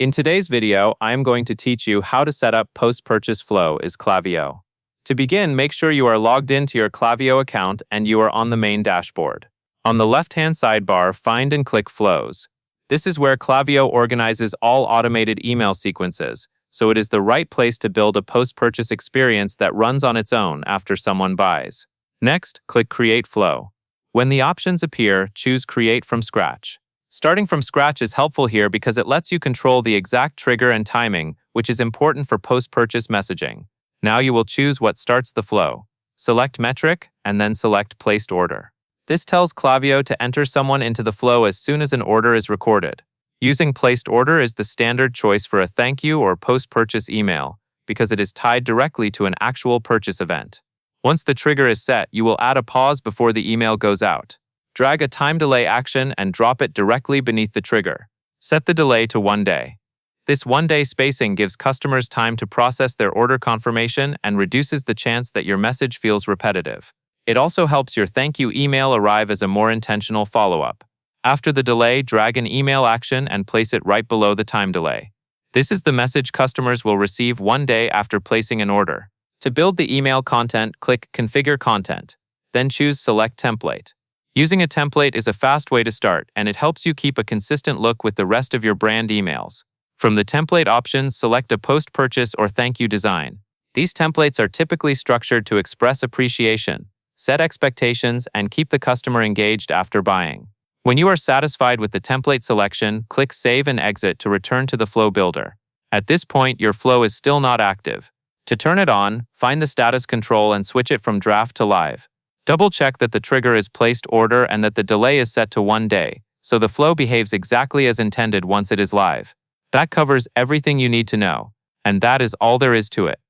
In today's video, I am going to teach you how to set up post-purchase flow in Klaviyo. To begin, make sure you are logged into your Klaviyo account and you are on the main dashboard. On the left-hand sidebar, find and click Flows. This is where Klaviyo organizes all automated email sequences, so it is the right place to build a post-purchase experience that runs on its own after someone buys. Next, click Create Flow. When the options appear, choose Create from Scratch. Starting from scratch is helpful here because it lets you control the exact trigger and timing, which is important for post-purchase messaging. Now you will choose what starts the flow. Select Metric, and then select Placed Order. This tells Klaviyo to enter someone into the flow as soon as an order is recorded. Using Placed Order is the standard choice for a thank you or post-purchase email, because it is tied directly to an actual purchase event. Once the trigger is set, you will add a pause before the email goes out. Drag a time delay action and drop it directly beneath the trigger. Set the delay to 1 day. This 1-day spacing gives customers time to process their order confirmation and reduces the chance that your message feels repetitive. It also helps your thank you email arrive as a more intentional follow-up. After the delay, drag an email action and place it right below the time delay. This is the message customers will receive 1 day after placing an order. To build the email content, click Configure Content. Then choose Select Template. Using a template is a fast way to start, and it helps you keep a consistent look with the rest of your brand emails. From the template options, select a post-purchase or thank you design. These templates are typically structured to express appreciation, set expectations, and keep the customer engaged after buying. When you are satisfied with the template selection, click Save and Exit to return to the Flow Builder. At this point, your flow is still not active. To turn it on, find the status control and switch it from draft to live. Double-check that the trigger is placed order and that the delay is set to 1 day, so the flow behaves exactly as intended once it is live. That covers everything you need to know, and that is all there is to it.